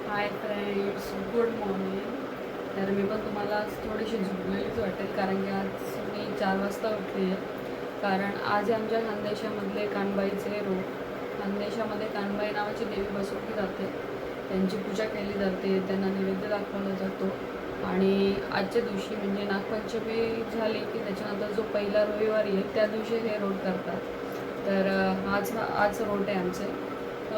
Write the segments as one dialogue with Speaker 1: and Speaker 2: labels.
Speaker 1: Hi friends, good morning. तर मी पण तुम्हाला आज थोडीशी झोपलेलीच वाटेल, कारण की आज मी 4 वाजता उठली आहे. कारण आज आमच्या खानदेशामधले कानबाईचे रोग. खानदेशामध्ये कानबाई नावाची देवी बसवली जाते, त्यांची पूजा केली जाते, त्यांना नैवेद्य दाखवला जातो. आणि आजच्या दिवशी म्हणजे नागपंचमी झाली की त्याच्यानंतर जो पहिला रविवारी आहे त्या दिवशी हे रोड करतात. तर आज रोड आहे आमचे.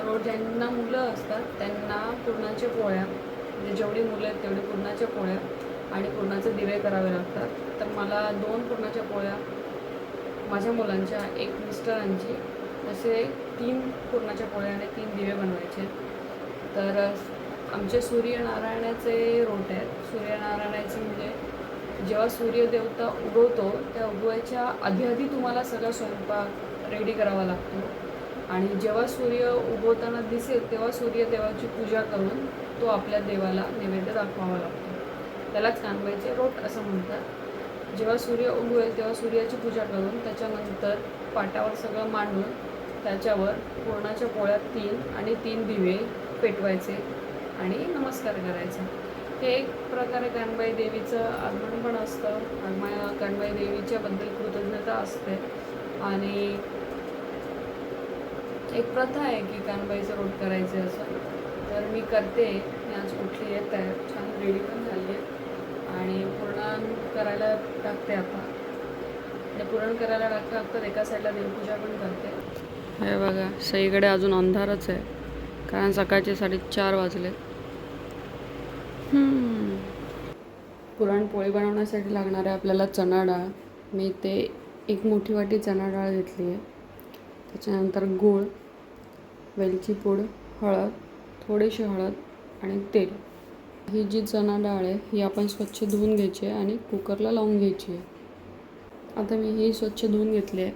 Speaker 1: रोड ज्यांना मुलं असतात त्यांना पुरणाच्या पोळ्या, म्हणजे जेवढी मुलं आहेत तेवढी पुरणाच्या पोळ्या आणि पुरणाचे दिवे करावे लागतात. तर मला 2 पुरणाच्या पोळ्या माझ्या मुलांच्या, एक मिस्टरांची, असे 3 पुरणाच्या पोळ्या आणि 3 दिवे बनवायचे. तर आमचे सूर्यनारायणाचे रोट आहेत. सूर्यनारायणाचे म्हणजे जेव्हा सूर्यदेवता उगवतो त्या उगवायच्या आधी तुम्हाला सगळा स्वयंपाक रेडी करावा लागतो. आणि जेव्हा सूर्य उगवताना दिसेल तेव्हा सूर्यदेवाची पूजा करून तो आपल्या देवाला नैवेद्य दाखवावा लागतो. त्यालाच कानबाईचे रोट असं म्हणतात. जेव्हा सूर्य उगवेल तेव्हा सूर्याची पूजा करून त्याच्यानंतर पाटावर सगळं मांडून त्याच्यावर पुरणाच्या पोळ्या 3 आणि 3 दिवे पेटवायचे आणि नमस्कार करायचा. हे एक प्रकारे कानबाई देवीचं आगमन पण असतं. कानबाई देवीच्याबद्दल कृतज्ञता असते. आणि एक प्रथा आहे की कानबाईचं रोट करायचं असं. तर मी करते. मी आज उठली आहे, तयार छान रेडी पण झाली आहे आणि पुरण करायला टाकते आता. आणि पुरण करायला टाकतात एका साईडला देवपूजा पण करते. हे बघा, सगळीकडे अजून अंधारच आहे, कारण सकाळचे 4:30 वाजले. पुरणपोळी बनवण्यासाठी लागणार आहे आपल्याला चणा डाळ. मी ते 1 मोठी वाटी चणा डाळ घेतली आहे. त्याच्यानंतर गूळ, वेलची पूड, हळद, थोडीशी हळद आणि तेल. ही जी चणा डाळ आहे ही आपण स्वच्छ धुवून घ्यायची आहे आणि कुकरला लावून घ्यायची आहे. आता मी ही स्वच्छ धुवून घेतली आहे.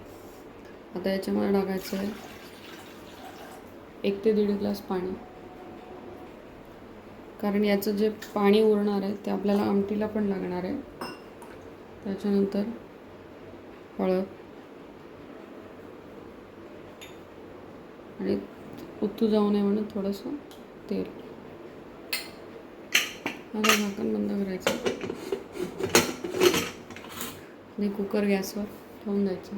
Speaker 1: आता याच्यामध्ये टाकायचं आहे 1 ते 1.5 ग्लास पाणी, कारण याचं जे पाणी उरणार आहे ते आपल्याला आमटीला पण लागणार आहे. त्याच्यानंतर हळद आणि उतू जाऊ नये म्हणून थोडंसं तेल. आता झाकण बंद करायचं आणि कुकर गॅसवर ठेवून द्यायचं.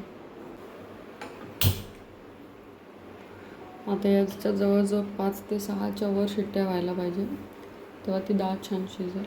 Speaker 1: आता याच्या जवळजवळ 5 ते 6च्या वर शिट्ट्या व्हायला पाहिजे, तेव्हा ती डाळ छान शिजेल.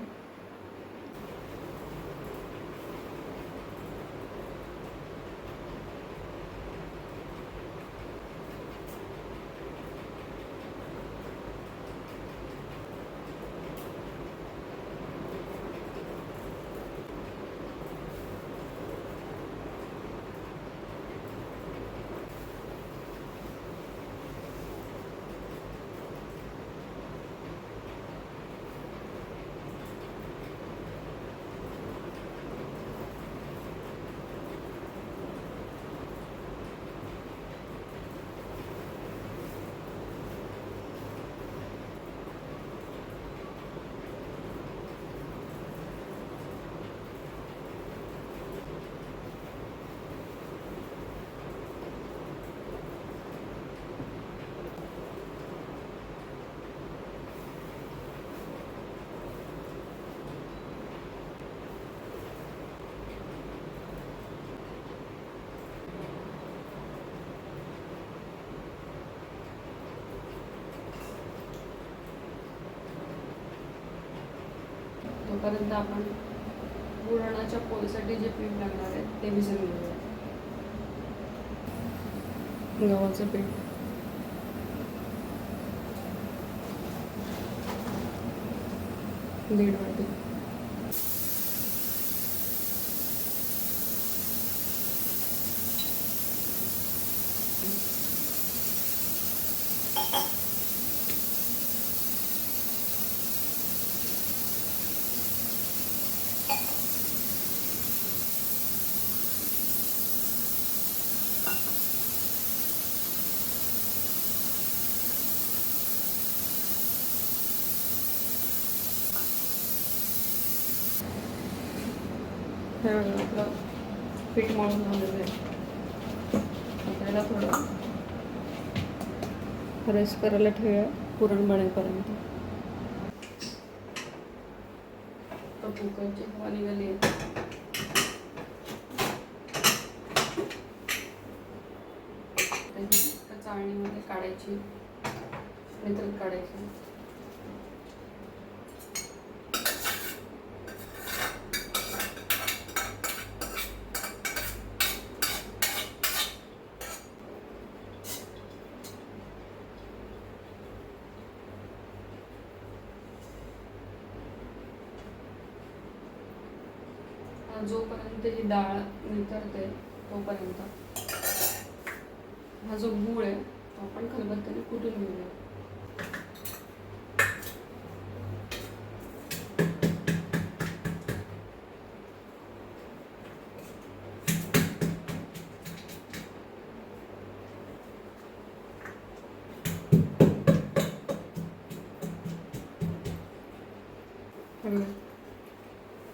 Speaker 1: तोपर्यंत आपण पुरणाच्या पोळीसाठी जे पीठ लागणार आहे ते भिजवून घेऊया. गव्हाचं पीठ, 1.5 वाटी. हे आपलं पीठ मळून झालेलं आहे. त्याला थोडं रेस्ट करायला ठेवूया पुरण बनेपर्यंत. कुकरची हवा निघाली आहे. त्या चाळणीमध्ये काढायची आणि तर काढायची. जोपर्यंत ही डाळ नितरते तोपर्यंत हा जो गूळ आहे तो आपण खलबत्त्याने कुटून घेऊया.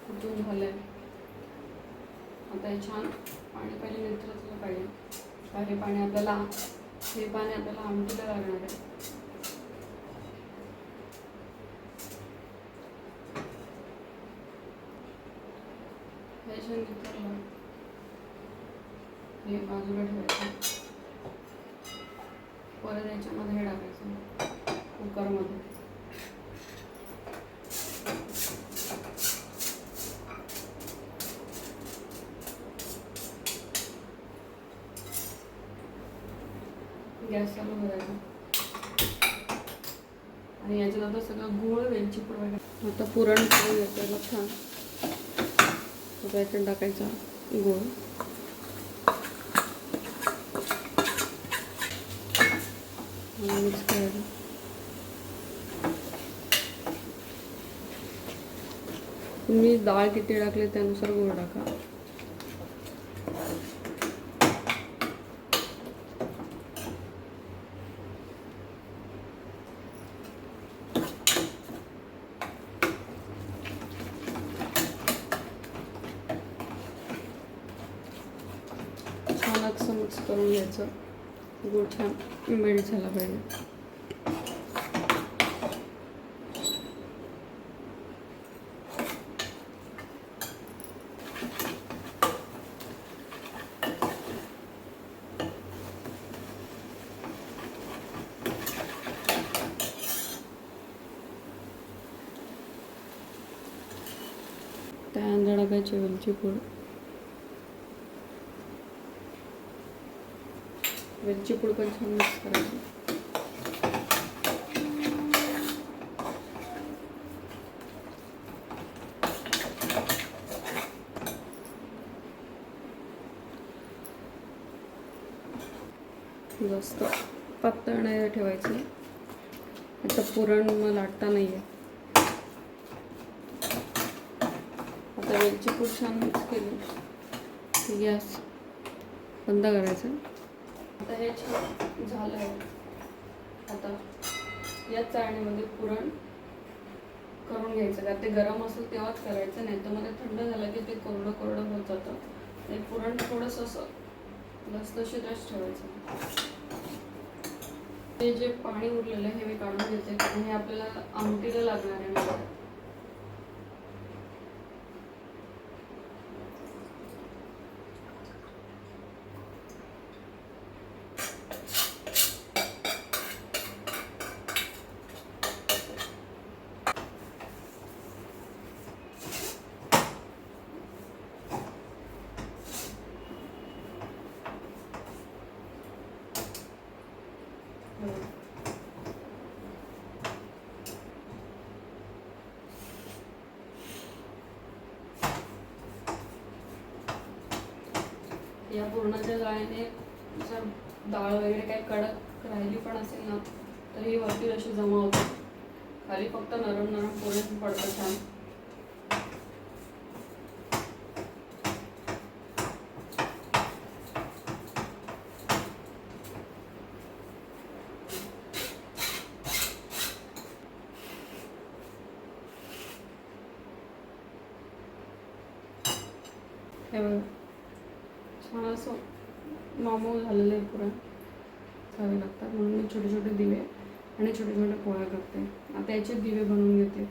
Speaker 1: कुठून झालंय. आता हे छान पाणी पहिले नितरलं पाहिजे. हे पाणी आपल्याला आमटीला लागणार आहे. हे छान नितरलं हे बाजूला ठेवायचं. परत याच्यामध्ये हे टाकायचं कुकरमध्ये. गॅस चालू करायचा आणि याच्यात आता सगळं गूळ वेलची पूड वगैरे. आता पुरण करून घ्यायचं छान. आता याच्यात टाकायचा गूळ. मिक्स करायचं. तुम्ही डाळ किती टाकले त्यानुसार गूळ टाका. छान असं मिक्स करून घ्यायचं. गूळ छान मेल्ट झाला पाहिजे. त्यानंतर टाकायची वेलची पूड. वेलची पूड पण छान मिक्स करायची. जास्त पातळ नाही ठेवायचं. आता पुरण मग लाटता नाही आहे. आता वेलची पूड छान मिक्स केली. गॅस बंद करायचा. आता हे छान झालं आहे. आता या चाळणीमध्ये पुरण करून घ्यायचं. कारण ते गरम असेल तेव्हाच करायचं, नाही तर मध्ये थंड झालं की ते कोरडं कोरडं होत जातं. ते पुरण थोडंसं असं जास्त शिजत ठेवायचं. हे जे पाणी उरलेलं आहे हे मी काढून घेते कारण हे आपल्याला आमटीला लागणार आहे. या पुरणाच्या जाळीने जर डाळ वगैरे काही कडक राहिली पण असेल ना तर ही वरती अशी जमा होते. खाली फक्त नरम नरम पुरण पडतं छान. हे बघा छान असं मऊ झालेलं आहे. पुरण चावे लागतात म्हणून मी छोटे छोटे दिवे आणि छोटे छोटे पोळ्या करते. आता याचे दिवे बनवून घेते.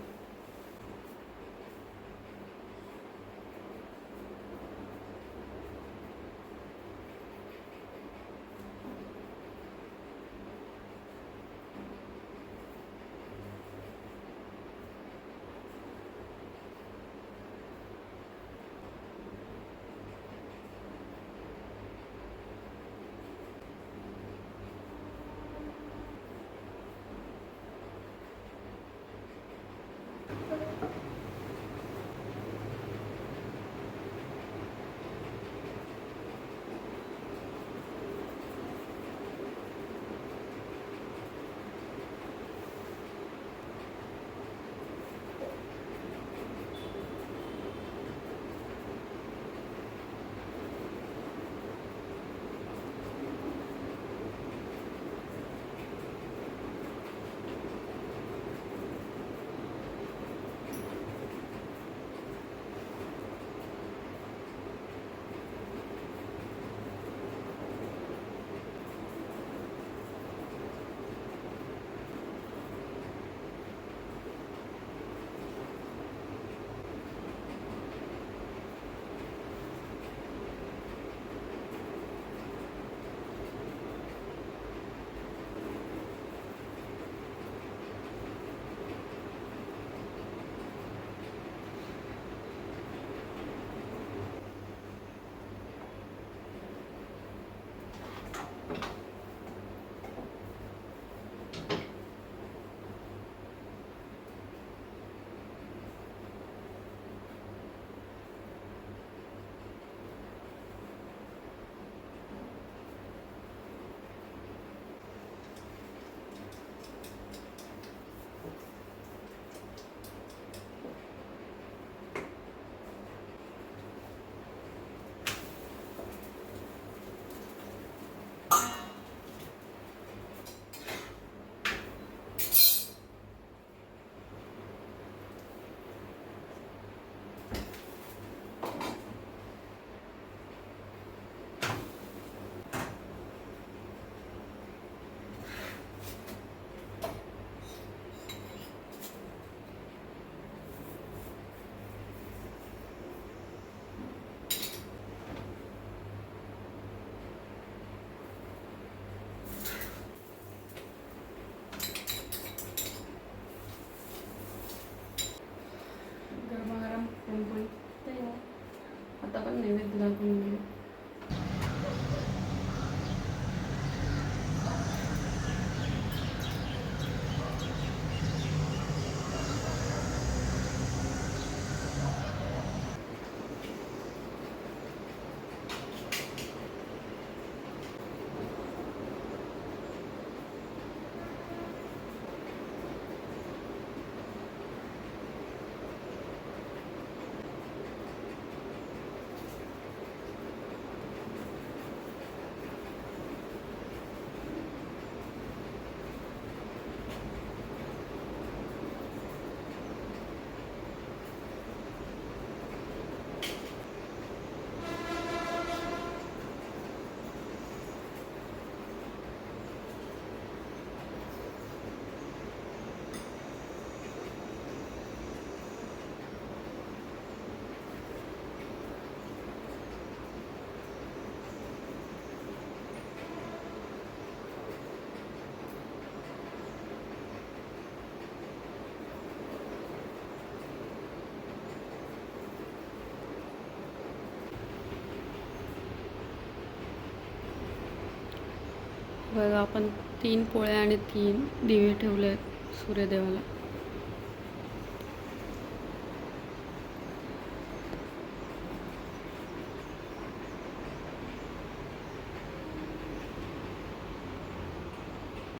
Speaker 1: बघा आपण 3 पोळ्या आणि 3 दिवे ठेवले आहेत सूर्यदेवाला.